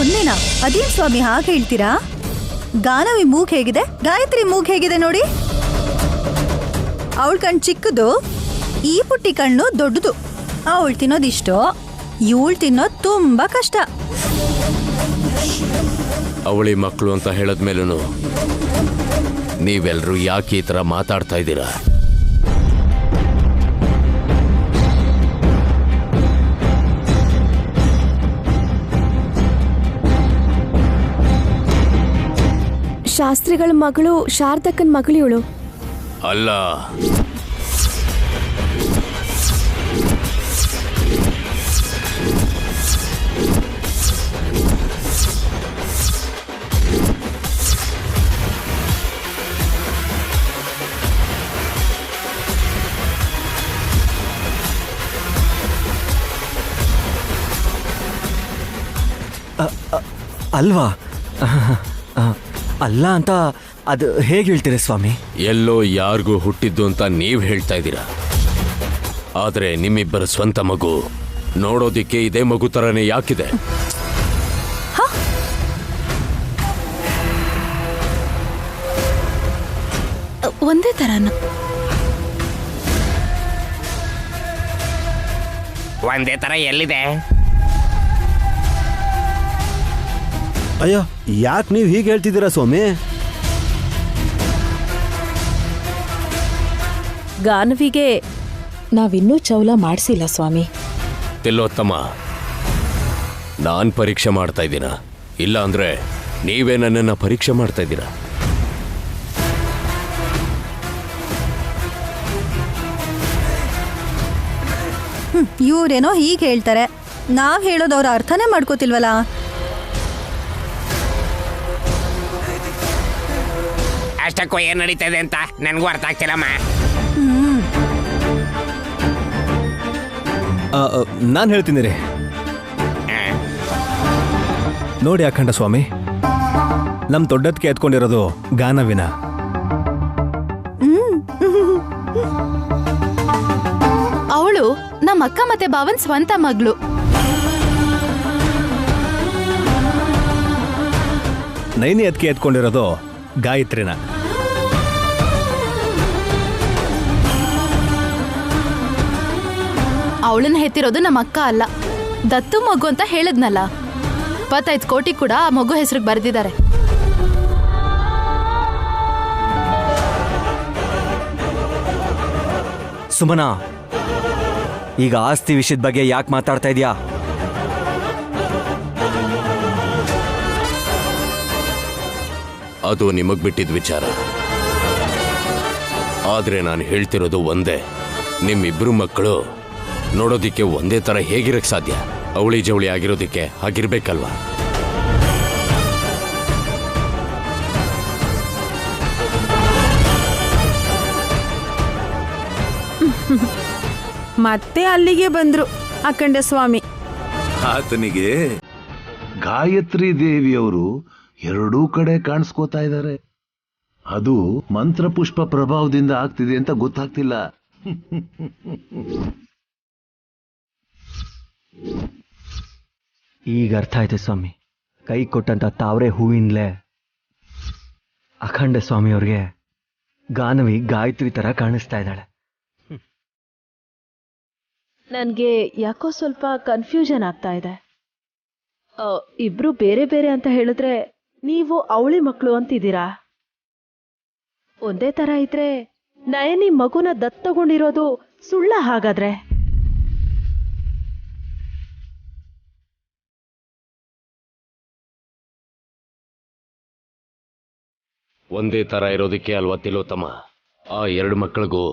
ಒಂದೇನಾ? ಅದೇನ್ ಸ್ವಾಮಿ ಹಾಗೆ ಹೇಳ್ತೀರಾ? ಗಾನವಿ ಮೂಗ್ ಹೇಗಿದೆ, ಗಾಯತ್ರಿ ಮೂಗ್ ಹೇಗಿದೆ ನೋಡಿ. ಅವಳ ಕಣ್ ಚಿಕ್ಕದು, ಈ ಪುಟ್ಟಿ ಕಣ್ಣು ದೊಡ್ಡದು. ಅವಳು ತಿನ್ನೋದಿಷ್ಟೋ, ಇವಳು ತಿನ್ನೋದು ತುಂಬಾ ಕಷ್ಟ. ಅವಳಿ ಮಕ್ಕಳು ಅಂತ ಹೇಳದ್ಮೇಲೂ ನೀವೆಲ್ಲರೂ ಯಾಕೆ ಈ ತರ ಮಾತಾಡ್ತಾ ಇದ್ದೀರಾ? ಶಾಸ್ತ್ರಿಗಳ ಮಗಳು ಶಾರದಕ್ಕನ್ ಮಗಳು ಇವಳು. ಅಲ್ಲ, ಅಲ್ವಾ? ಅಲ್ಲ ಅಂತ ಅದು ಹೇಗೆ ಹೇಳ್ತೀರಿ ಸ್ವಾಮಿ? ಎಲ್ಲೋ ಯಾರಿಗೂ ಹುಟ್ಟಿದ್ದು ಅಂತ ನೀವ್ ಹೇಳ್ತಾ ಇದ್ದೀರಾ, ಆದ್ರೆ ನಿಮ್ಮಿಬ್ಬರ ಸ್ವಂತ ಮಗು ನೋಡೋದಿಕ್ಕೆ ಇದೇ ಮಗು ತರನೇ ಯಾಕಿದೆ? ಒಂದೇ ತರನ. ಒಂದೇ ತರ ಎಲ್ಲಿದೆ? ಅಯ್ಯೋ, ಯಾಕೆ ನೀವು ಹೀಗೆ ಹೇಳ್ತಿದ್ದೀರಾ ಸ್ವಾಮಿ? ಗಾನವಿಗೆ ನಾವಿನ್ನೂ ಚೌಲ ಮಾಡಿಸಿಲ್ಲ ಸ್ವಾಮಿ. ತಿಲ್ಲೋತ್ತಮ, ನಾನ್ ಪರೀಕ್ಷೆ ಮಾಡ್ತಾ ಇದ್ದೀನ, ಇಲ್ಲ ಅಂದ್ರೆ ನೀವೇ ನನ್ನನ್ನ ಪರೀಕ್ಷೆ ಮಾಡ್ತಾ ಇದ್ದೀರಾ? ಇವ್ರೇನೋ ಹೀಗೆ ಹೇಳ್ತಾರೆ, ನಾವ್ ಹೇಳೋದು ಅವ್ರ ಅರ್ಥನೇ ಮಾಡ್ಕೋತಿಲ್ವಲ್ಲ. ಅಷ್ಟಕ್ಕೂ ಏನ್ ನಡೀತದೆ ಅಂತ ನನ್ಗೂ ಅರ್ಥ ಆಗ್ತಿಲ್ಲಮ್ಮ. ನಾನು ಹೇಳ್ತೀನಿ ರೀ. ನೋಡಿ ಅಖಂಡ ಸ್ವಾಮಿ, ನಮ್ಮ ದೊಡ್ಡದಕ್ಕೆ ಎತ್ಕೊಂಡಿರೋದು ಗಾನವಿನ. ಅವಳು ನಮ್ಮ ಅಕ್ಕ ಮತ್ತೆ ಭಾವನ್ ಸ್ವಂತ ಮಗಳು. ನೈನಿ ಅದಕ್ಕೆ ಎತ್ಕೊಂಡಿರೋದು ಗಾಯತ್ರಿನ. ಅವಳನ್ನ ಹೆತ್ತಿರೋದು ನಮ್ಮ ಅಕ್ಕ ಅಲ್ಲ, ದತ್ತು ಮಗು ಅಂತ ಹೇಳಿದ್ನಲ್ಲ. 25 ಕೋಟಿ ಕೂಡ ಆ ಮಗು ಹೆಸರಿಗೆ ಬರೆದಿದ್ದಾರೆ. ಸುಮನಾ, ಈಗ ಆಸ್ತಿ ವಿಷಯದ ಬಗ್ಗೆ ಯಾಕೆ ಮಾತಾಡ್ತಾ ಇದೀಯಾ? ಅದು ನಿಮಗ್ ಬಿಟ್ಟಿದ ವಿಚಾರ. ಆದ್ರೆ ನಾನು ಹೇಳ್ತಿರೋದು ಒಂದೇ, ನಿಮ್ಮಿಬ್ರು ಮಕ್ಕಳು ನೋಡೋದಿಕ್ಕೆ ಒಂದೇ ತರ ಹೇಗಿರಕ್ ಸಾಧ್ಯ? ಅವಳಿ ಜವಳಿ ಆಗಿರೋದಿಕ್ಕೆ ಹಾಗಿರ್ಬೇಕಲ್ವಾ? ಮತ್ತೆ ಅಲ್ಲಿಗೆ ಬಂದ್ರು ಅಖಂಡ ಸ್ವಾಮಿ. ಆತನಿಗೆ ಗಾಯತ್ರಿ ದೇವಿಯವರು ಎರಡೂ ಕಡೆ ಕಾಣಿಸ್ಕೋತಾ ಇದ್ದಾರೆ. ಅದು ಮಂತ್ರಪುಷ್ಪ ಪ್ರಭಾವದಿಂದ ಆಗ್ತಿದೆ ಅಂತ ಗೊತ್ತಾಗ್ತಿಲ್ಲ. ಈಗ ಅರ್ಥ ಆಯ್ತು ಸ್ವಾಮಿ. ಕೈ ಕೊಟ್ಟಂತ ತಾವರೆ ಹೂವಿನ್ಲೆ ಅಖಂಡ ಸ್ವಾಮಿ ಅವ್ರಿಗೆ ಗಾನವಿ ಗಾಯತ್ರಿ ತರ ಕಾಣಿಸ್ತಾ ಇದ್ದಾಳೆ. ನನ್ಗೆ ಯಾಕೋ ಸ್ವಲ್ಪ ಕನ್ಫ್ಯೂಷನ್ ಆಗ್ತಾ ಇದೆ. ಇಬ್ರು ಬೇರೆ ಬೇರೆ ಅಂತ ಹೇಳಿದ್ರೆ ನೀವು ಅವಳಿ ಮಕ್ಕಳು ಅಂತಿದ್ದೀರಾ. ಒಂದೇ ತರ ಇದ್ರೆ ನಯನಿ ಮಗುನ ದತ್ತಗೊಂಡಿರೋದು ಸುಳ್ಳ ಹಾಗಾದ್ರೆ? ಒಂದೇ ತರ ಇರೋದಕ್ಕೆ ಅಲ್ವಾ ತಿಲೋತ್ತಮ ಆ ಎರಡು ಮಕ್ಕಳಿಗೂ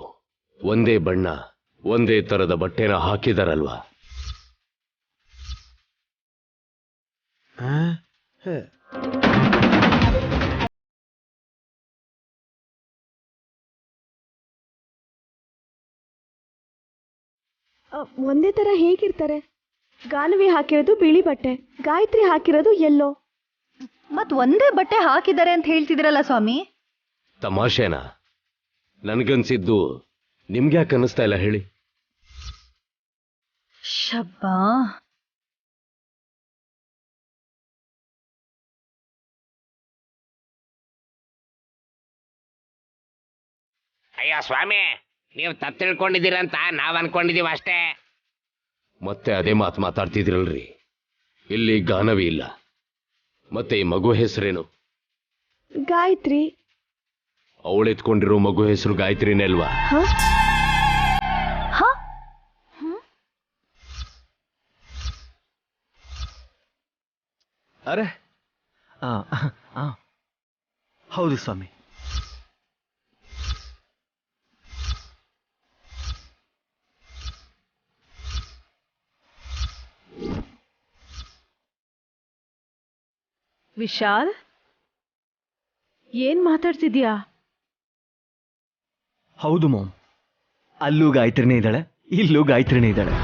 ಒಂದೇ ಬಣ್ಣ, ಒಂದೇ ತರದ ಬಟ್ಟೆನ ಹಾಕಿದಾರಲ್ವಾ? ಒಂದೇ ತರ ಹೇಗಿರ್ತಾರೆ? ಗಾನವಿ ಹಾಕಿರೋದು ಬಿಳಿ ಬಟ್ಟೆ, ಗಾಯತ್ರಿ ಹಾಕಿರೋದು ಎಲ್ಲೋ. ಮತ್ ಒಂದೇ ಬಟ್ಟೆ ಹಾಕಿದ್ದಾರೆ ಅಂತ ಹೇಳ್ತಿದ್ರಲ್ಲ ಸ್ವಾಮಿ. ತಮಾಷೆನಾ? ನನ್ಗನ್ಸಿದ್ದು ನಿಮ್ಗೆ ಯಾಕೆ ಅನ್ನಿಸ್ತಾ ಇಲ್ಲ ಹೇಳಿ? ಶಬ್ಬಾ. ಅಯ್ಯೋ ಸ್ವಾಮಿ, ನೀವು ತಪ್ಪು ತಿಳ್ಕೊಂಡಿದ್ದೀರಂತ ನಾವ್ ಅನ್ಕೊಂಡಿದೀವಿ ಅಷ್ಟೇ. ಮತ್ತೆ ಅದೇ ಮಾತು ಮಾತಾಡ್ತಿದ್ರಲ್ರಿ. ಇಲ್ಲಿ ಗಾನವಿ ಇಲ್ಲ. ಮತ್ತೆ ಈ ಮಗು ಹೆಸರೇನು? ಗಾಯತ್ರಿ. ಅವಳೆತ್ಕೊಂಡಿರೋ ಮಗು ಹೆಸರು ಗಾಯತ್ರಿನೇ ಅಲ್ವಾ? ಅರೆ ಹೌದು ಸ್ವಾಮಿ. ವಿಶಾಲ್, ಏನ್ ಮಾತಾಡ್ತಿದ್ಯಾ? ಹೌದು ಮಾಮ್, ಅಲ್ಲೂ ಗಾಯತ್ರಿನೇ ಇದ್ದಾಳೆ, ಇಲ್ಲೂ ಗಾಯತ್ರಿನೇ ಇದ್ದಾಳೆ.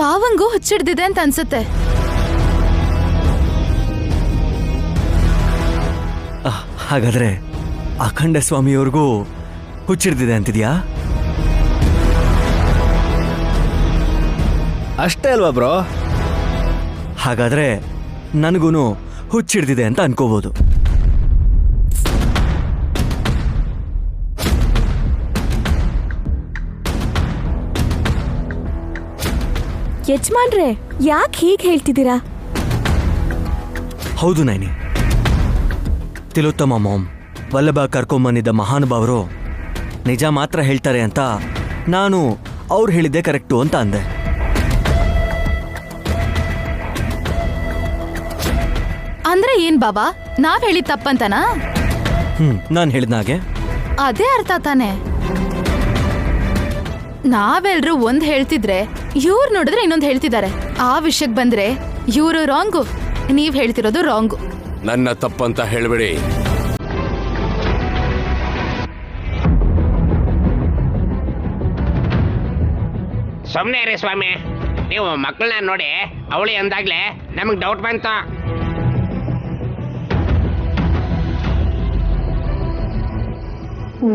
ಭಾವಂಗೂ ಹುಚ್ಚಿಡ್ದಿದೆ ಅಂತ ಅನ್ಸುತ್ತೆ. ಹಾಗಾದ್ರೆ ಅಖಂಡ ಸ್ವಾಮಿಯವ್ರಿಗೂ ಹುಚ್ಚಿಡ್ದಿದೆ ಅಂತಿದ್ಯಾ? ಅಷ್ಟೇ ಅಲ್ವಾ ಬ್ರೋ? ಹಾಗಾದ್ರೆ ನನಗೂ ಹುಚ್ಚಿಡ್ದಿದೆ ಅಂತ ಅನ್ಕೋಬಹುದು. ಯಜಮಾನ್ರೆ, ಯಾಕೆ ಹೀಗೆ ಹೇಳ್ತಿದ್ದೀರಾ? ಹೌದು ನೈನಿ, ತಿಲೋತ್ತಮ ಮಾಮ್ ವಲ್ಲಭ ಕರ್ಕೊಂಬಂದಿದ್ದ ಮಹಾನುಭಾವರು ನಿಜ ಮಾತ್ರ ಹೇಳ್ತಾರೆ ಅಂತ ನಾನು ಅವ್ರು ಹೇಳಿದ್ದೆ ಕರೆಕ್ಟು ಅಂತ ಅಂದೆ. ಅಂದ್ರೆ ಏನ್ ಬಾಬಾ, ನಾವ್ ಹೇಳಿದ್ ತಪ್ಪಂತನಾ? ನಾನು ಹೇಳಿದ್ನಾಗೆ ಅದೇ ಅರ್ಥ ತಾನೆ. ನಾವೆಲ್ರೂ ಒಂದ್ ಹೇಳ್ತಿದ್ರೆ ಇವ್ರು ನೋಡಿದ್ರೆ ಇನ್ನೊಂದ್ ಹೇಳ್ತಿದ್ದಾರೆ. ಆ ವಿಷಯಕ್ಕೆ ಬಂದ್ರೆ ಇವ್ರು ರಾಂಗು, ನೀವ್ ಹೇಳ್ತಿರೋದು ರಾಂಗು. ನನ್ನ ತಪ್ಪಂತ ಹೇಳ್ಬೇಡಿ. ಸುಮ್ನೆ ರೀ ಸ್ವಾಮಿ, ನೀವು ಮಕ್ಕಳನ್ನ ನೋಡಿ ಅವಳಿ ಅಂದಾಗ್ಲೇ ನಮಗ್ ಡೌಟ್ ಬಂತು.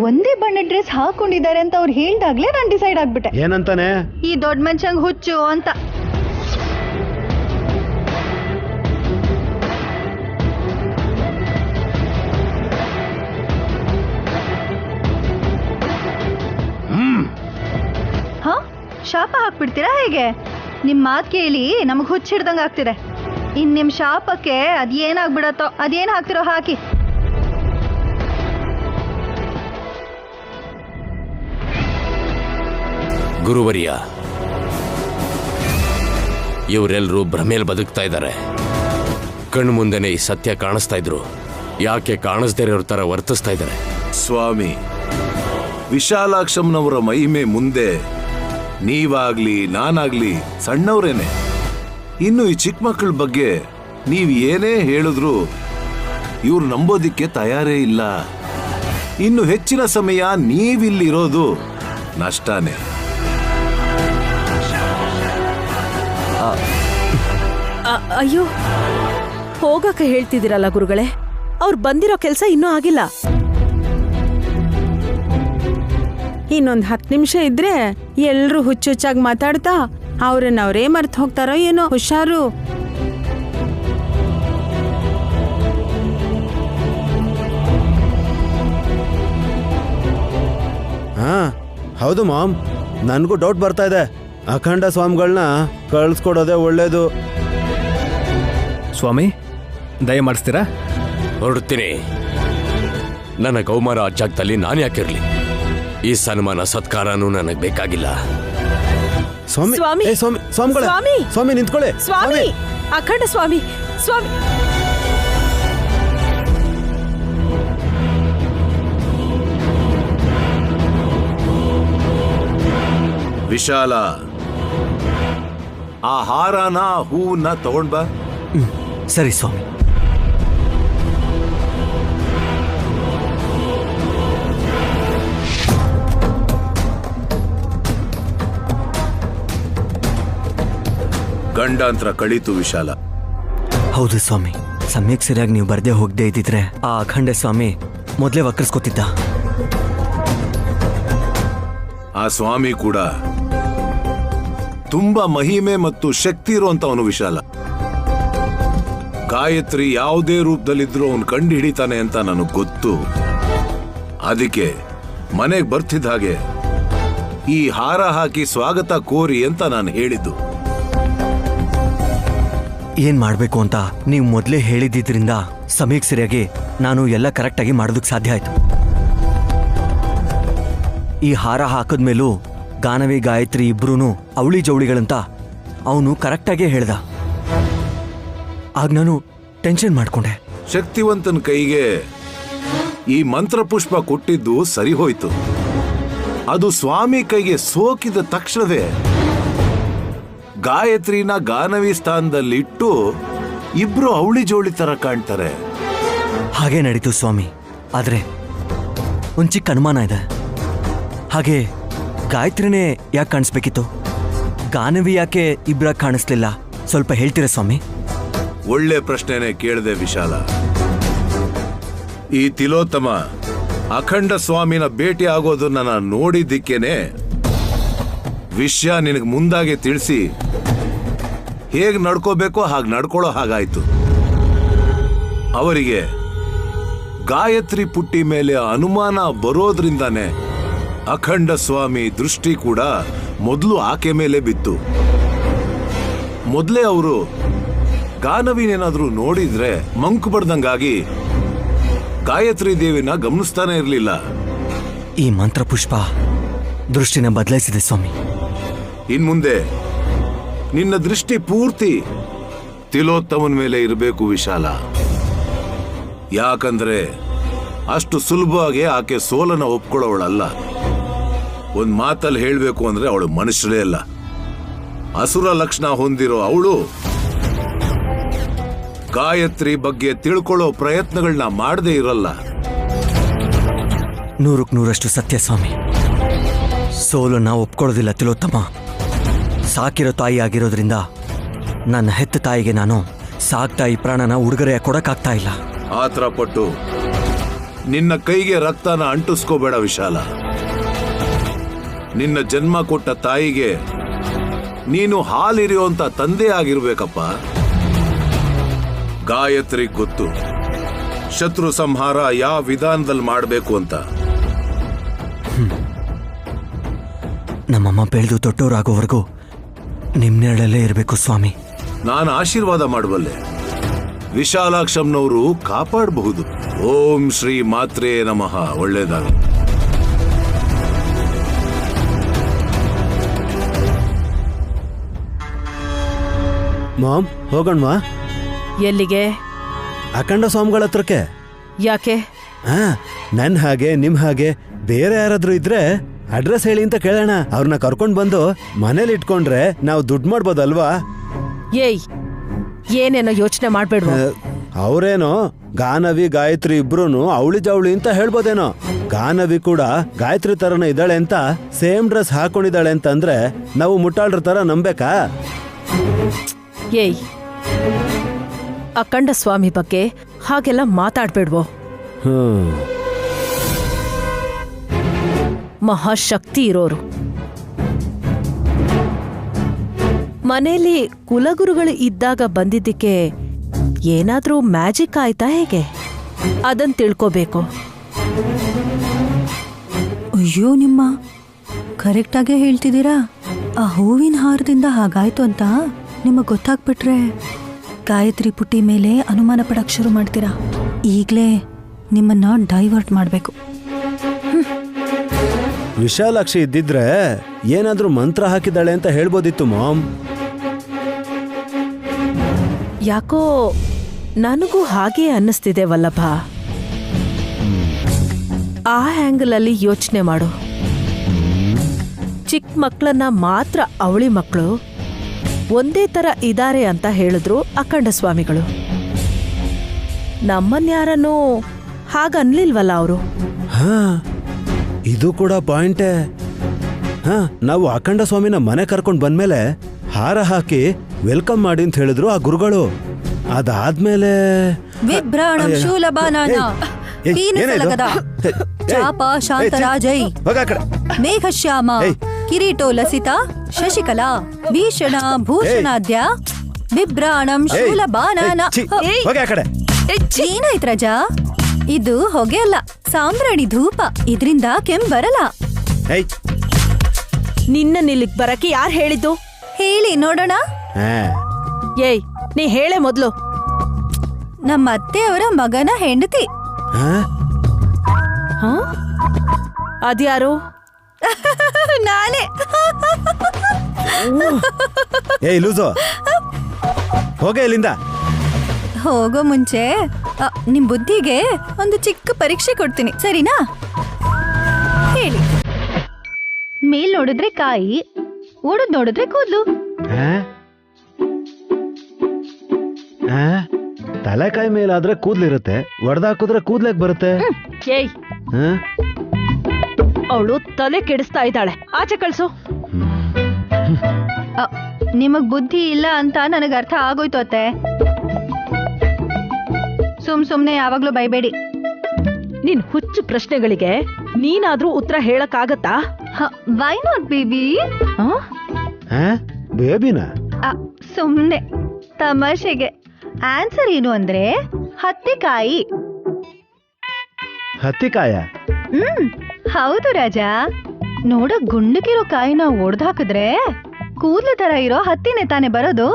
ಒಂದೇ ಬಣ್ಣ ಡ್ರೆಸ್ ಹಾಕೊಂಡಿದ್ದಾರೆ ಅಂತ ಅವ್ರು ಹೇಳ್ದಾಗ್ಲೇ ನಾನು ಡಿಸೈಡ್ ಆಗ್ಬಿಟ್ಟೆ. ಏನಂತಾನೆ? ಈ ದೊಡ್ಡ ಮನುಷ್ಯಂಗ್ ಹುಚ್ಚು ಅಂತ. ಹಾ, ಶಾಪ ಹಾಕ್ಬಿಡ್ತೀರಾ ಹೇಗೆ? ನಿಮ್ ಮಾತ್ ಕೇಳಿ ನಮಗ್ ಹುಚ್ಚಿಡ್ದಂಗ ಆಗ್ತಿದೆ. ಇನ್ ನಿಮ್ ಶಾಪಕ್ಕೆ ಅದೇನಾಗ್ಬಿಡತ್ತೋ, ಅದೇನ್ ಹಾಕ್ತಿರೋ ಹಾಕಿ. ಗುರುವರಿಯ, ಇವರೆಲ್ಲರೂ ಭ್ರಮೇಲ್ ಬದುಕ್ತಾ ಇದ್ದಾರೆ. ಕಣ್ಣು ಮುಂದೆನೆ ಈ ಸತ್ಯ ಕಾಣಿಸ್ತಾ ಇದ್ರು, ಯಾಕೆ ಕಾಣಿಸ್ದೇ ಇರೋರ ತರ ವರ್ತಿಸ್ತಾ ಇದ್ದಾರೆ? ಸ್ವಾಮಿ, ವಿಶಾಲಾಕ್ಷಮ್ಮನವರ ಮಹಿಮೆ ಮುಂದೆ ನೀವಾಗ್ಲಿ ನಾನಾಗ್ಲಿ ಸಣ್ಣವ್ರೇನೆ. ಇನ್ನು ಈ ಚಿಕ್ಕ ಮಕ್ಕಳ ಬಗ್ಗೆ ನೀವ್ ಏನೇ ಹೇಳಿದ್ರು ಇವ್ರು ನಂಬೋದಿಕ್ಕೆ ತಯಾರೇ ಇಲ್ಲ. ಇನ್ನು ಹೆಚ್ಚಿನ ಸಮಯ ನೀವಿಲ್ಲಿರೋದು ನಷ್ಟನೇ. ಅಯ್ಯೋ, ಹೋಗಕ್ಕೆ ಹೇಳ್ತಿದ್ದೀರಲ್ಲ ಗುರುಗಳೇ, ಅವ್ರು ಬಂದಿರೋ ಕೆಲಸ ಇನ್ನೂ ಆಗಿಲ್ಲ. ಇನ್ನೊಂದು 10 ನಿಮಿಷ ಇದ್ರೆ ಎಲ್ರೂ ಹುಚ್ಚುಚ್ಚಾಗಿ ಮಾತಾಡ್ತಾ ಅವ್ರನ್ನವ್ರೇ ಮರ್ತು ಹೋಗ್ತಾರೋ ಏನೋ. ಹುಷಾರು. ಹಾ ಹೌದು ಮಾಮ್, ನನಗೂ ಡೌಟ್ ಬರ್ತಾ ಇದೆ. ಅಖಂಡ ಸ್ವಾಮಿಗಳನ್ನ ಕಳಿಸ್ಕೊಡೋದೇ ಒಳ್ಳೇದು. ಸ್ವಾಮಿ, ದಯ ಮಾಡಿಸ್ತೀರಾ? ಹೊರಡ್ತೀನಿ. ನನ್ನ ಕೌಮಾರ ಆ ಜಾಗದಲ್ಲಿ ನಾನು ಯಾಕಿರ್ಲಿ? ಈ ಸನ್ಮಾನ ಸತ್ಕಾರನೂ ನನಗೆ ಬೇಕಾಗಿಲ್ಲ. ಸ್ವಾಮಿ, ಸ್ವಾಮಿ, ಏ ಸ್ವಾಮಿ, ಸ್ವಾಮಿಗಳೇ, ಸ್ವಾಮಿ, ಸ್ವಾಮಿ ನಿಂತ್ಕೊಳ್ಳಿ. ಸ್ವಾಮಿ, ಅಖಂಡ ಸ್ವಾಮಿ, ಸ್ವಾಮಿ. ವಿಶಾಲ, ಆ ಹಾರನ ಹೂವನ್ನ ತಗೊಂಡ್ ಬಾ. ಸರಿ ಸ್ವಾಮಿ. ಗಂಡಾಂತರ ಕಳೀತು ವಿಶಾಲ. ಹೌದು ಸ್ವಾಮಿ, ಸಮಯಕ್ಕೆ ಸರಿಯಾಗಿ ನೀವು ಬರ್ದೇ ಹೋಗದೆ ಇದ್ದಿದ್ರೆ ಆ ಅಖಂಡ ಸ್ವಾಮಿ ಮೊದಲೇ ವಕ್ರಿಸ್ಕೊತಿದ್ದ. ಆ ಸ್ವಾಮಿ ಕೂಡ ತುಂಬಾ ಮಹಿಮೆ ಮತ್ತು ಶಕ್ತಿ ಇರುವಂತವನು ವಿಶಾಲ. ಗಾಯತ್ರಿ ಯಾವುದೇ ರೂಪದಲ್ಲಿದ್ರು ಅವನು ಕಂಡು ಹಿಡಿತಾನೆ ಅಂತ ನನಗೆ ಗೊತ್ತು. ಅದಕ್ಕೆ ಮನೆಗೆ ಬರ್ತಿದ್ದ ಹಾಗೆ ಈ ಹಾರ ಹಾಕಿ ಸ್ವಾಗತ ಕೋರಿ ಅಂತ ನಾನು ಹೇಳಿದ್ದು. ಏನ್ ಮಾಡ್ಬೇಕು ಅಂತ ನೀವು ಮೊದಲೇ ಹೇಳಿದ್ರಿಂದ ಸಮಯಕ್ಕೆ ಸರಿಯಾಗಿ ನಾನು ಎಲ್ಲ ಕರೆಕ್ಟಾಗಿ ಮಾಡೋದಕ್ಕೆ ಸಾಧ್ಯ ಆಯ್ತು. ಈ ಹಾರ ಹಾಕಿದ್ಮೇಲೂ ಗಾನವಿ ಗಾಯತ್ರಿ ಇಬ್ರು ಅವಳಿ ಜವಳಿಗಳಂತ ಅವನು ಕರೆಕ್ಟಾಗೇ ಹೇಳ್ದ. ಆಗ ನಾನು ಟೆನ್ಷನ್ ಮಾಡ್ಕೊಂಡೆ. ಶಕ್ತಿವಂತನ ಕೈಗೆ ಈ ಮಂತ್ರ ಪುಷ್ಪ ಕೊಟ್ಟಿದ್ದು ಸರಿ ಹೋಯ್ತು. ಅದು ಸ್ವಾಮಿ ಕೈಗೆ ಸೋಕಿದ ತಕ್ಷಣವೇ ಗಾಯತ್ರಿನ ಗಾನವಿ ಸ್ಥಾನದಲ್ಲಿಟ್ಟು ಇಬ್ರು ಅವಳಿ ಜೋಳಿ ತರ ಕಾಣ್ತಾರೆ. ಹಾಗೆ ನಡೀತು ಸ್ವಾಮಿ. ಆದ್ರೆ ಒಂದ್ ಚಿಕ್ಕ ಅನುಮಾನ ಇದೆ. ಹಾಗೆ ಗಾಯತ್ರಿನೇ ಯಾಕೆ ಕಾಣಿಸ್ಬೇಕಿತ್ತು? ಗಾನವಿ ಯಾಕೆ ಇಬ್ರ ಕಾಣಿಸ್ಲಿಲ್ಲ? ಸ್ವಲ್ಪ ಹೇಳ್ತೀರಾ ಸ್ವಾಮಿ? ಒಳ್ಳೆ ಪ್ರಶ್ನೆನೆ ಕೇಳಿದೆ ವಿಶಾಲ. ಈ ತಿಲೋತ್ತಮ ಅಖಂಡ ಸ್ವಾಮಿನ ಭೇಟಿ ಆಗೋದನ್ನ ನಾನು ನೋಡಿದ್ದಕ್ಕೇನೆ ವಿಷಯ ನಿನಗೆ ಮುಂದಾಗೆ ತಿಳಿಸಿ ಹೇಗ್ ನಡ್ಕೋಬೇಕೋ ಹಾಗೆ ನಡ್ಕೊಳ್ಳೋ ಹಾಗಾಯ್ತು. ಅವರಿಗೆ ಗಾಯತ್ರಿ ಪುಟ್ಟಿ ಮೇಲೆ ಅನುಮಾನ ಬರೋದ್ರಿಂದಾನೆ ಅಖಂಡ ಸ್ವಾಮಿ ದೃಷ್ಟಿ ಕೂಡ ಮೊದಲು ಆಕೆ ಮೇಲೆ ಬಿತ್ತು. ಮೊದಲೇ ಅವರು ಗಾನವಿನೇನಾದ್ರೂ ನೋಡಿದ್ರೆ ಮಂಕು ಬಡ್ದಂಗಾಗಿ ಗಾಯತ್ರಿ ದೇವಿನ ಗಮನಿಸ್ತಾನೆ ಇರಲಿಲ್ಲ. ಈ ಮಂತ್ರ ಪುಷ್ಪ ದೃಷ್ಟಿನ ಬದಲಾಯಿಸಿದೆ ಸ್ವಾಮಿ. ಇನ್ಮುಂದೆ ನಿನ್ನ ದೃಷ್ಟಿ ಪೂರ್ತಿ ತಿಲೋತ್ತಮನ ಮೇಲೆ ಇರಬೇಕು ವಿಶಾಲ. ಯಾಕಂದ್ರೆ ಅಷ್ಟು ಸುಲಭವಾಗಿ ಆಕೆ ಸೋಲನ ಒಪ್ಕೊಳ್ಳೋವಳಲ್ಲ. ಒಂದ್ ಮಾತಲ್ಲಿ ಹೇಳ್ಬೇಕು ಅಂದ್ರೆ ಅವಳು ಮನುಷ್ಯರೇ ಅಲ್ಲ, ಅಸುರ ಲಕ್ಷಣ ಹೊಂದಿರೋ ಅವಳು ಗಾಯತ್ರಿ ಬಗ್ಗೆ ತಿಳ್ಕೊಳ್ಳೋ ಪ್ರಯತ್ನಗಳನ್ನ ಮಾಡದೇ ಇರಲ್ಲ. 100% ಸತ್ಯ ಸ್ವಾಮಿ. ಸೋಲನ್ನ ಒಪ್ಕೊಳ್ಳೋದಿಲ್ಲ ತಿಲೋತ್ತಮ. ಸಾಕಿರೋ ತಾಯಿ ಆಗಿರೋದ್ರಿಂದ ನನ್ನ ಹೆತ್ತ ತಾಯಿಗೆ ನಾನು ಸಾಕ್ತಾಯಿ ಪ್ರಾಣನ ಉಡುಗೊರೆ ಕೊಡಕ್ಕಾಗ್ತಾ ಇಲ್ಲ. ಆತರ ಪಟ್ಟು ನಿನ್ನ ಕೈಗೆ ರಕ್ತನ ಅಂಟಿಸ್ಕೋಬೇಡ ವಿಶಾಲ. ನಿನ್ನ ಜನ್ಮ ಕೊಟ್ಟ ತಾಯಿಗೆ ನೀನು ಹಾಲಿರಿಯುವಂತ ತಂದೆ ಆಗಿರ್ಬೇಕಪ್ಪ. ಗಾಯತ್ರಿ ಗೊತ್ತು ಶತ್ರು ಸಂಹಾರ ಯಾವ ವಿಧಾನದಲ್ಲಿ ಮಾಡಬೇಕು ಅಂತ. ನಮ್ಮಮ್ಮ ಬೆಳೆದು ದೊಡ್ಡವರಾಗೋವರೆಗೂ ನಿಮ್ನೆರಳಲ್ಲೇ ಇರಬೇಕು ಸ್ವಾಮಿ. ನಾನು ಆಶೀರ್ವಾದ ಮಾಡಬಲ್ಲೆ. ವಿಶಾಲಾಕ್ಷಮ್ನವರು ಕಾಪಾಡಬಹುದು. ಓಂ ಶ್ರೀ ಮಾತ್ರೇ ನಮಃ. ಒಳ್ಳೇದಾಗಲಿ. ಮಾಮ್, ಹೋಗೋಣವಾ? ಎಲ್ಲಿಗೆ? ಅಖಂಡ ಸ್ವಾಮಿಗಳ ಹತ್ರಕ್ಕೆ. ಯಾಕೆ? ನನ್ ಹಾಗೆ ನಿಮ್ ಹಾಗೆ ಬೇರೆ ಯಾರಾದ್ರೂ ಇದ್ರೆ ಅಡ್ರೆಸ್ ಹೇಳಿ ಅಂತ ಕೇಳೋಣ. ಅವ್ರನ್ನ ಕರ್ಕೊಂಡ್ ಬಂದು ಮನೇಲಿ ಇಟ್ಕೊಂಡ್ರೆ ನಾವು ದುಡ್ಡು ಮಾಡ್ಬೋದಲ್ವಾ? ಏಯ್, ಏನೇನೋ ಯೋಚನೆ ಮಾಡ್ಬೇಡ್ವ. ಅವ್ರೇನೋ ಗಾನವಿ ಗಾಯತ್ರಿ ಇಬ್ರು ಅವಳಿ ಜವಳಿ ಅಂತ ಹೇಳ್ಬೋದೇನೋ. ಗಾನವಿ ಕೂಡ ಗಾಯತ್ರಿ ತರನ ಇದ್ದಾಳೆ ಅಂತ ಸೇಮ್ ಡ್ರೆಸ್ ಹಾಕೊಂಡಿದ್ದಾಳೆ ಅಂತಂದ್ರೆ ನಾವು ಮುಟ್ಟಾಳ್ರ ತರ ನಂಬೇಕಾ? ಏಯ್, ಅಖಂಡ ಸ್ವಾಮಿ ಬಗ್ಗೆ ಹಾಗೆಲ್ಲ ಮಾತಾಡ್ಬೇಡ್ವೋ. ಮಹಾಶಕ್ತಿ ಇರೋರು. ಮನೇಲಿ ಕುಲಗುರುಗಳು ಇದ್ದಾಗ ಬಂದಿದ್ದಕ್ಕೆ ಏನಾದ್ರೂ ಮ್ಯಾಜಿಕ್ ಆಯ್ತಾ ಹೇಗೆ? ಅದನ್ ತಿಳ್ಕೋಬೇಕು. ಅಯ್ಯೋ, ನಿಮ್ಮ ಕರೆಕ್ಟಾಗೇ ಹೇಳ್ತಿದ್ದೀರಾ. ಆ ಹೂವಿನ ಹಾರದಿಂದ ಹಾಗಾಯ್ತು ಅಂತ ನಿಮಗೆ ಗೊತ್ತಾಗ್ಬಿಟ್ರೆ ಗಾಯತ್ರಿ ಪುಟ್ಟಿ ಮೇಲೆ ಅನುಮಾನ ಪಡಕ್ ಶುರು ಮಾಡ್ತೀರಾ. ಈಗಲೇ ನಿಮ್ಮನ್ನ ಡೈವರ್ಟ್ ಮಾಡಬೇಕು. ವಿಶಾಲಾಕ್ಷಿ ಇದ್ದಿದ್ರೆ ಏನಾದ್ರೂ ಮಂತ್ರ ಹಾಕಿದ್ದಾಳೆ ಅಂತ ಹೇಳ್ಬೋದಿತ್ತು ಮಾಮ್. ಯಾಕೋ ನನಗೂ ಹಾಗೇ ಅನ್ನಿಸ್ತಿದೆ ವಲ್ಲಭ. ಆ ಆಂಗಲ್ ಅಲ್ಲಿ ಯೋಚನೆ ಮಾಡು. ಚಿಕ್ಕ ಮಕ್ಕಳನ್ನ ಮಾತ್ರ ಅವಳಿ ಮಕ್ಕಳು ಒಂದೇ ತರ ಇದಾರೆ ಅಂತ ಹೇಳಿದ್ರು ಅಖಂಡ ಸ್ವಾಮಿಗಳು. ನಮ್ಮನ್ಯಾರನ್ನೂ ಹಾಗನ್ಲಿಲ್ವಲ್ಲ ಅವರು. ಇದು ಕೂಡ ಪಾಯಿಂಟೇ. ನಾವು ಅಖಂಡ ಸ್ವಾಮಿನ ಮನೆ ಕರ್ಕೊಂಡ್ ಬಂದ್ಮೇಲೆ ಹಾರ ಹಾಕಿ ವೆಲ್ಕಮ್ ಮಾಡಿ ಅಂತ ಹೇಳಿದ್ರು ಆ ಗುರುಗಳು. ಅದಾದ್ಮೇಲೆ ವಿಭ್ರಾಣಂ ಶೂಲಬಾನಾನ ಪೀನಸಲಗದ ಚಾಪ ಶಾಂತರಾಜೈ ಮೇಘಶ್ಯಾಮ ಕಿರೀಟೋ ಲಸಿತಾ ಶಶಿಕಲಾ ಭೀಷಣ ಭೂಷಣಾದ್ಯ ಬಿಭ್ರಾಣಂ ಏಯ್, ಶೂಲಬಾಣನ ಛೀ, ಹೋಗಿ ಆ ಕಡೆ. ಏನಾಯ್ತು ರಾಜಾ? ಇದು ಹೊಗೆ ಅಲ್ಲ, ಸಾಂಬ್ರಾಣಿ ಧೂಪ. ಇದ್ರಿಂದ ಕೆಮ್ಮು ಬರಲ್ಲ. ಏಯ್ ನಿನ್ನ ಇಲ್ಲಿಗ್ ಬರಕ್ಕೆ ಯಾರು ಹೇಳಿದ್ದು? ಹೇಳಿ ನೋಡೋಣ. ಹಾ, ಏಯ್, ನೀ ಹೇಳೆ ಮೊದ್ಲು. ನಮ್ಮ ಅತ್ತೆಯವರ ಮಗನ ಹೆಂಡತಿ. ಹಾ? ಹ? ಅದ್ಯಾರು? ನಾನೇ. ಏಯ್ ಲೂಸು, ಹೋಗೆ ಇಲ್ಲಿಂದ. ಹೋಗೋ ಮುಂಚೆ ನಿಮ್ ಬುದ್ಧಿಗೆ ಒಂದು ಚಿಕ್ಕ ಪರೀಕ್ಷೆ ಕೊಡ್ತೀನಿ, ಸರಿನಾ? ಹೇಳಿ. ಮೇಲ್ ನೋಡಿದ್ರೆ ಕಾಯಿ, ಓಡದ್ ನೋಡಿದ್ರೆ ಕೂದ್ಲು. ಹಾ? ಹಾ? ತಲೆಕಾಯಿ ಮೇಲಾದ್ರೆ ಕೂದ್ಲಿರುತ್ತೆ, ಒಡೆದಾಕಿದ್ರೆ ಕೂದ್ಲಾಕ್ ಬರುತ್ತೆ. ಏಯ್, ಹಾ? ಅವಳು ತಲೆ ಕೆಡಿಸ್ತಾ ಇದ್ದಾಳೆ, ಆಚೆ ಕಳ್ಸು. ನಿಮಗ್ ಬುದ್ಧಿ ಇಲ್ಲ ಅಂತ ನನಗೆ ಅರ್ಥ ಆಗೋಯ್ತು ಅತ್ತೆ. ಸುಮ್ನೆ ಯಾವಾಗ್ಲೂ ಬೈಬೇಡಿ. ನಿನ್ ಹುಚ್ಚು ಪ್ರಶ್ನೆಗಳಿಗೆ ನೀನಾದ್ರೂ ಉತ್ತರ ಹೇಳಕ್ಕಾಗತ್ತಾ? Why not baby? ಬೇಬಿನ? ಸುಮ್ನೆ ತಮಾಷೆಗೆ. ಆನ್ಸರ್ ಏನು ಅಂದ್ರೆ ಹತ್ತಿಕಾಯಿ. ಹತ್ತಿಕಾಯ? ಹೌದು ರಾಜಾ. ನೋಡ ಗುಂಡಗಿರೋ ಕಾಯಿನ ಒಡ್ದು ಹಾಕಿದ್ರೆ ಕೂದ್ಲು ತರ ಇರೋ ಹತ್ತಿನೇ ತಾನೆ ಬರೋದು.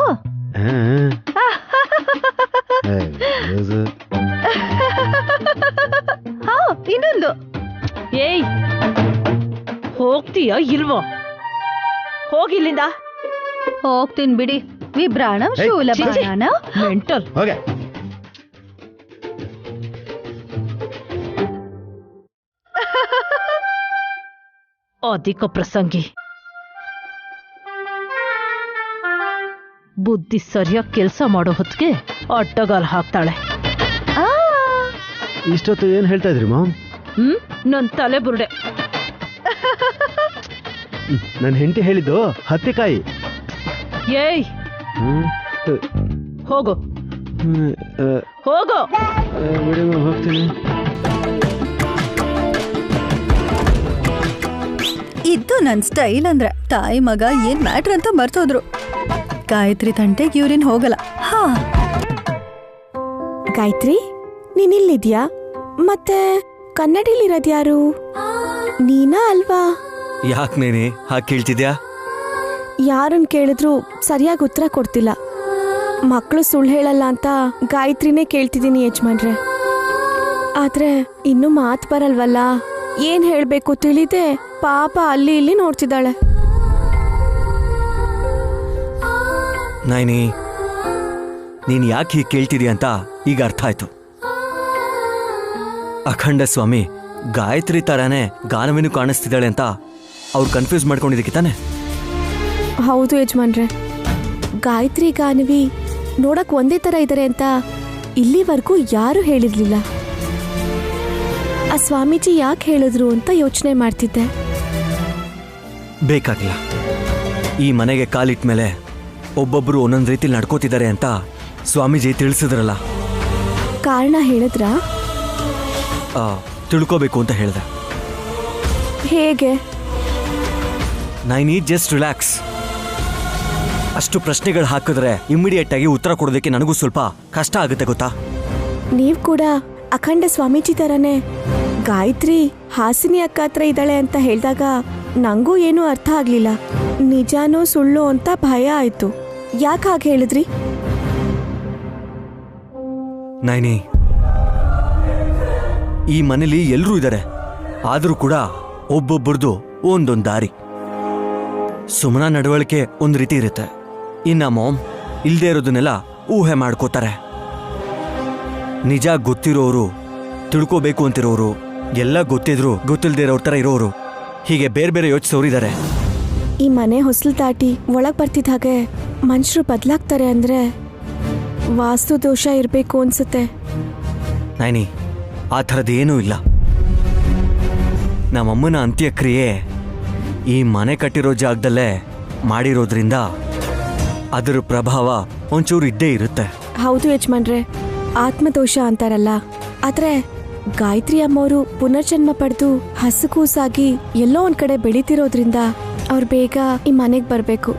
ಇನ್ನೊಂದು. ಏಯ್, ಹೋಗ್ತೀಯ ಇಲ್ವೋ? ಹೋಗಿಲ್ಲಿಂದ. ಹೋಗ್ತೀನಿ ಬಿಡಿ. ವಿಭ್ರಾಣಂ ಶೂಲಬಾಣನ. ಮೆಂಟಲ್. ಹೋಗೆ. ಅಧಿಕ ಪ್ರಸಂಗಿ. ಬುದ್ಧಿ ಸರಿಯಾಗಿ ಕೆಲಸ ಮಾಡೋ ಹೊತ್ತಿಗೆ ಅಡ್ಡಗಾಲ್ ಹಾಕ್ತಾಳೆ. ಇಷ್ಟೊತ್ತು ಏನ್ ಹೇಳ್ತಾ ಇದ್ರಿ ಮಾಮ್? ನನ್ ತಲೆ ಬುರುಡೆ. ನನ್ನ ಹೆಂಡತಿ ಹೇಳಿದ್ದು ಹತ್ತಿಕಾಯಿ. ಏಯ್, ಹೋಗು ಹೋಗು. ಹೋಗ್ತೀನಿ. ಇದು ನನ್ ಸ್ಟೈಲ್ ಅಂದ್ರೆ. ತಾಯಿ ಮಗ ಏನ್ ಮ್ಯಾಟ್ರ್ ಅಂತ ಮರ್ತೋದ್ರು. ಗಾಯತ್ರಿ ತಂಟೆಗೆ ಇವ್ರೇನ್ ಹೋಗಲ್ಲ. ಹಾ, ಗಾಯತ್ರಿ, ನೀನಿಲ್ಲಿದ್ಯಾ? ಮತ್ತೆ ಕನ್ನಡಿಲಿರೋದ್ಯಾರು? ನೀನಾ ಅಲ್ವಾ? ಯಾಕೆ ನೇನೆ ಹಾಗೆ ಕೇಳ್ತಿದ್ಯಾ? ಯಾರನ್ ಕೇಳಿದ್ರು ಸರಿಯಾಗಿ ಉತ್ತರ ಕೊಡ್ತಿಲ್ಲ. ಮಕ್ಕಳು ಸುಳ್ಳು ಹೇಳಲ್ಲ ಅಂತ ಗಾಯತ್ರಿನೇ ಕೇಳ್ತಿದ್ದೀನಿ ಯಜಮಾನ್ರೆ. ಆದ್ರೆ ಇನ್ನೂ ಮಾತು ಬರಲ್ವಲ್ಲ, ಏನ್ ಹೇಳ್ಬೇಕು ತಿಳಿದೆ ಪಾಪ ಅಲ್ಲಿ ಇಲ್ಲಿ ನೋಡ್ತಿದ್ದಾಳೆ. ನೈನಿ, ನೀನ್ ಯಾಕೆ ಹೀಗೆ ಕೇಳ್ತಿದ್ಯಾ ಅಂತ ಈಗ ಅರ್ಥ ಆಯ್ತು. ಅಖಂಡ ಸ್ವಾಮಿ ಗಾಯತ್ರಿ ತರಾನೇ ಗಾನವಿನೂ ಕಾಣಿಸ್ತಿದ್ದಾಳೆ ಅಂತ ಅವ್ರು ಕನ್ಫ್ಯೂಸ್ ಮಾಡ್ಕೊಂಡಿದ್ದಕ್ಕೆ ತಾನೆ? ಹೌದು ಯಜಮಾನ್ರೆ, ಗಾಯತ್ರಿ ಗಾನವಿ ನೋಡಕ್ ಒಂದೇ ತರ ಇದ್ದಾರೆ ಅಂತ ಇಲ್ಲಿವರೆಗೂ ಯಾರು ಹೇಳಿರ್ಲಿಲ್ಲ. ಆ ಸ್ವಾಮೀಜಿ ಯಾಕೆ ಹೇಳಿದ್ರು ಅಂತ ಯೋಚನೆ ಮಾಡ್ತಿದ್ದೆ. ಬೇಕಾಗಿಲ್ಲ. ಈ ಮನೆಗೆ ಕಾಲಿಟ್ಟ ಮೇಲೆ ಒಬ್ಬೊಬ್ರು ಒಂದೊಂದು ರೀತಿ ನಡ್ಕೋತಿದ್ದಾರೆ ಅಂತ ಸ್ವಾಮೀಜಿ ತಿಳಿಸಿದ್ರಲ್ಲ. ಕಾರಣ ಹೇಳಿದ್ರಾ? ತಿಳ್ಕೋಬೇಕು ಅಂತ ಹೇಳ್ದೆ. ಹೇಗೆ? Naini, just relax. ಅಷ್ಟು ಪ್ರಶ್ನೆಗಳು ಹಾಕಿದ್ರೆ ಇಮಿಡಿಯೇಟ್ ಆಗಿ ಉತ್ತರ ಕೊಡೋದಕ್ಕೆ ನನಗೂ ಸ್ವಲ್ಪ ಕಷ್ಟ ಆಗುತ್ತೆ ಗೊತ್ತಾ? ನೀವ್ ಕೂಡ ಅಖಂಡ ಸ್ವಾಮೀಜಿ ತರನೇ ಗಾಯತ್ರಿ ಹಾಸಿನಿ ಅಕ್ಕ ಹತ್ರ ಇದ್ದಾಳೆ ಅಂತ ಹೇಳಿದಾಗ ನಂಗೂ ಏನೂ ಅರ್ಥ ಆಗ್ಲಿಲ್ಲ. ನಿಜಾನೋ ಸುಳ್ಳು ಅಂತ ಭಯ ಆಯ್ತು. ಯಾಕೆ ಹಾಗೆ ಹೇಳಿದ್ರಿ? ನೈನಿ, ಈ ಮನೇಲಿ ಎಲ್ಲರೂ ಇದ್ದಾರೆ, ಆದರೂ ಕೂಡ ಒಬ್ಬೊಬ್ಬರದು ಒಂದೊಂದು ದಾರಿ. ಸುಮನ ನಡವಳಿಕೆ ಒಂದು ರೀತಿ ಇರುತ್ತೆ, ಇನ್ನ ಮಾಮ್ ಇಲ್ದೇ ಇರೋದನ್ನೆಲ್ಲ ಊಹೆ ಮಾಡ್ಕೋತಾರೆ. ನಿಜ ಗೊತ್ತಿರೋರು, ತಿಳ್ಕೋಬೇಕು ಅಂತಿರೋರು, ಎಲ್ಲ ಗೊತ್ತಿದ್ರು ಗೊತ್ತಿಲ್ಲದೆ ಇರೋರ ಥರ ಇರೋರು, ಹೀಗೆ ಬೇರೆ ಬೇರೆ ಯೋಚಿಸೋರು ಇದ್ದಾರೆ. ಈ ಮನೆ ಹೊಸಲು ದಾಟಿ ಒಳಗೆ ಬರ್ತಿದ್ದ ಹಾಗೆ ಮನುಷ್ಯರು ಬದಲಾಗ್ತಾರೆ ಅಂದ್ರೆ ವಾಸ್ತು ದೋಷ ಇರಬೇಕು ಅನ್ಸುತ್ತೆ. ನೈನಿ, ಆ ಥರದ್ದೇನೂ ಇಲ್ಲ. ನಮ್ಮಮ್ಮನ ಅಂತ್ಯಕ್ರಿಯೆ ಈ ಮನೆ ಕಟ್ಟಿರೋ ಜಾಗದಲ್ಲೇ ಮಾಡಿರೋದ್ರಿಂದ ಅದರ ಪ್ರಭಾವ ಒಂಚೂರು ಇದ್ದೇ ಇರುತ್ತೆ. ಹೌದು ಯಜಮಾನ್ರೆ, ಆತ್ಮದೋಷ ಅಂತಾರಲ್ಲ. ಆದ್ರೆ ಗಾಯತ್ರಿ ಅಮ್ಮವರು ಪುನರ್ಜನ್ಮ ಪಡೆದು ಹಸುಕೂಸಾಗಿ ಎಲ್ಲೋ ಒಂದ್ ಕಡೆ ಬೆಳೀತಿರೋದ್ರಿಂದ ಅವ್ರು ಬೇಗ ಈ ಮನೆಗೆ ಬರಬೇಕು.